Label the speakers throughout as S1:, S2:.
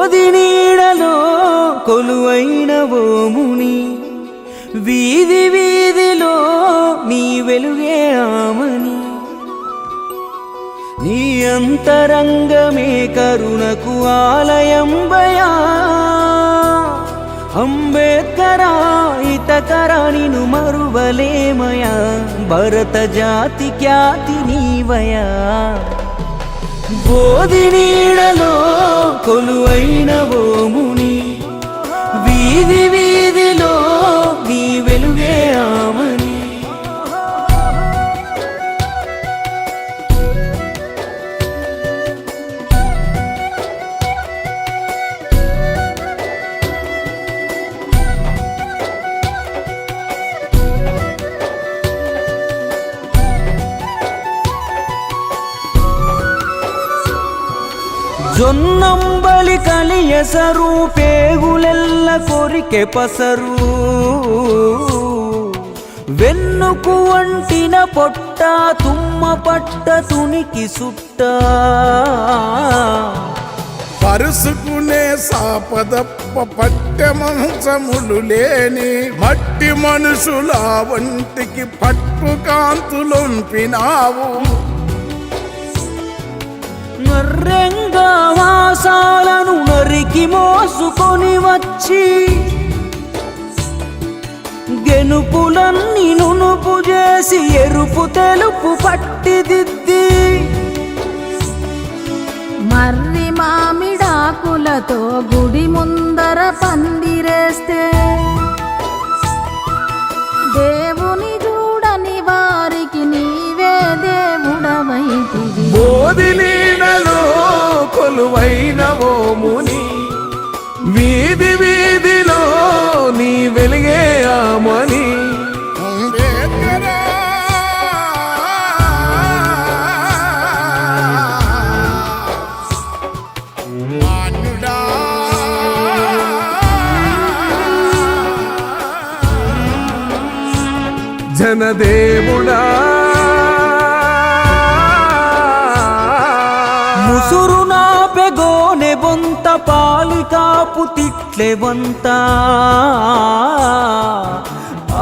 S1: బోధి నీడలో కొలువైన ఓ ముని, వీధి వీధిలో నీ వెలుగే ఆమని. నీ అంతరంగమే కరుణకు ఆలయం భయా, అంబేద్కరా హితకరా నిను మరువలేమయా, భరత జాతి ఖ్యాతి నీవయా. బోధి నీడలో కొలువైన ఓ ముని, వీధి వీధిలో నీ వెలుగే ఆమని. జొన్నంబలి కలియసరు, పేగులెల్ల కొరికె పసరు, వెన్నుకు వంటిన పొట్ట, తుమ్మ పట్ట తునికి సుట్ట.
S2: పరుసుకునే సాపదప్ప పట్టె మంచములు లేని మట్టి మనుషుల వంటికి పట్టు కాంతులొంపినావు.
S1: నర్రెంగా వాసాలను నరికి మోసుకొని వచ్చి, గెనుపులన్నీ నునుపు చేసి ఎరుపు తెలుపు పట్టిదిద్ది,
S3: మర్రి మామిడాకులతో గుడి ముందర పందిరేస్తే, దేవుని చూడని వారికి నీవే దేవుడవైతివి.
S4: బోధి నీడలో కొలువైన ఓ ముని, వీధి వీధిలో నీ వెలిగే ఆమని.
S2: అంబేద్కరా మాన్యుడా,
S4: జనదేవుడా,
S1: ముసురు నాపె గోనె బొంత, పాలికాపు తిట్లె వంత,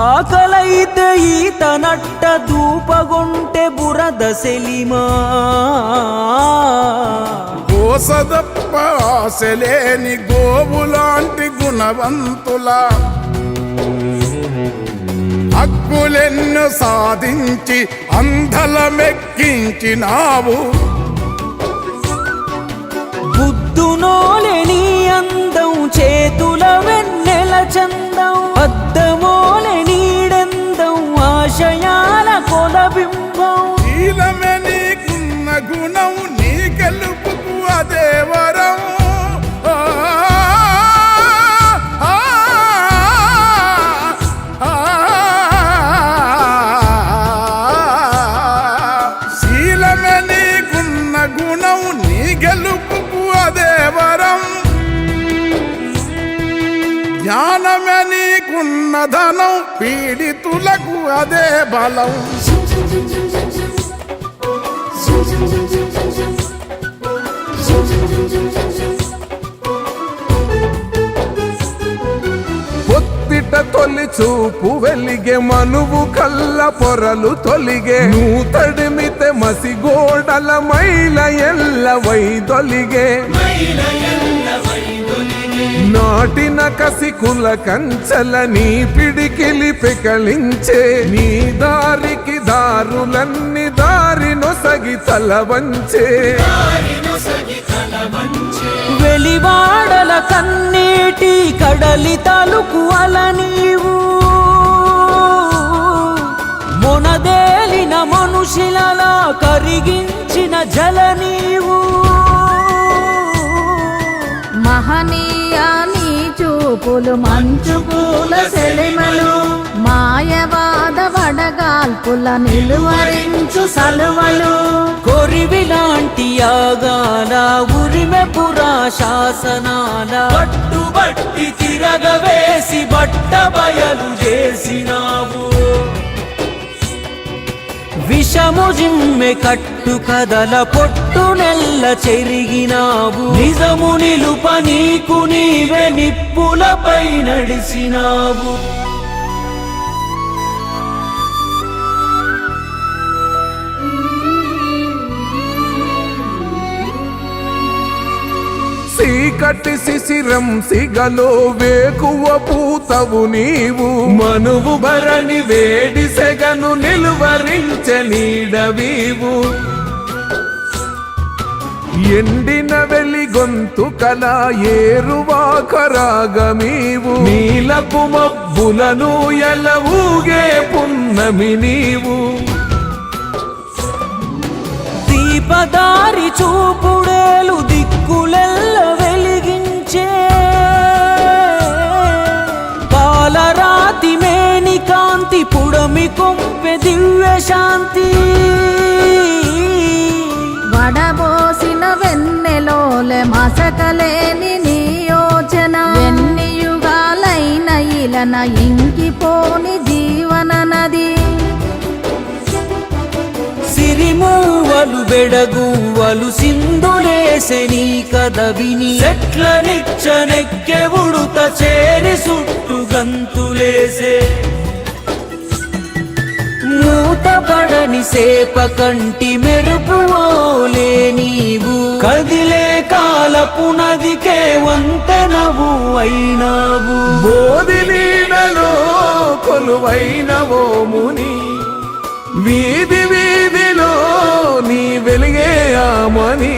S1: ఆకలైతే ఈత నట్ట, దూపగొంటె బురద సెలిమా.
S2: గోసదప్ప ఆశలేని గోవులాంటి గుణవంతుల హక్కులెన్ను సాధించి అంధలమెక్కించినావు.
S1: బుద్ధునోలే నీ అందం, చేతుల వెన్నెల చందం, అద్దమోలే నీడెందం, ఆశయాల కొలబింబం.
S2: శీలమే నీకున్న గుణం, నీ గెలుపుకు అదే వరం. శీలమే నీకున్న గుణం, నీ గెలుపుకు అదే వరం. జ్ఞానమే నీకున్న ధనం, పీడితులకు అదే బలం.
S4: పొత్తిట తొలి చూపు వెలిగే, మనువు కల్ల పొరలు తొలిగే, నువ్వు తడిమితే మసిగోడల మైల ఎల్ల వైదొలిగే. నాటిన కసికుల కంచల నీ పిడికిలి పెకలించే, నీ దారికి దారులన్నీ దారి నొసగి తల వంచే.
S1: వెలివాడల కన్నీటి కడలి తలుకు అల నీవు, మొనదేలిన మనుషులలా కరిగించిన జల నీవు.
S3: మహనీయా నీ చూపులు మంచు పూల సెలిమలు, మాయవాద వడగాల్పుల నిలువరించు సలువలు.
S1: కొరివిలాంటి యాగాల ఉరిమె పురా శాసనాల, పట్టుబట్టి తిరగవేసి బట్ట బయలు చేసినావు. విషము జిమ్మె కట్టు కదల పొట్టు నెల్ల చెరిగినావు నిజము నిలుప నీకు నీవే నిప్పులపై నడిసినావు
S4: చీకటి శిశిరం సిగలో వేకువ పూతవు నీవు మనువు భరణి వేడి సెగను నిలువరించె నీడవీవు ఎండిన వెలి గొంతు కల ఏరువాకరాగమీవు నీలపు మబ్బులను ఎలవూగే పున్నమి నీవు
S1: దీపదారి చూపుడేలు దిక్కులెల్ల వెలిగించే పాలరాతి మేని కాంతి పుడమి కొంపె దివ్య శాంతి
S3: వడబోసిన వెన్నెలోలే మసకలేని నీ యోచన ఎన్ని యుగాలైన ఇలన ఇంకిపోని జీవన నది
S1: సిరిమూవలు బెడగువ్వలు సింధులేసె నీ కథ విని చెట్ల నిచ్చనెక్కె ఉడుత చేరి సుట్టు గంతులేసే మూతపడని సేప కంటి మెరుపువోలే నీవు కదిలే కాలపు నదికే వంతెనవు అయినావు
S4: బోధి నీడలో కొలువైనవో ముని వీధి వీధిలో నీ వెలిగే ఆమని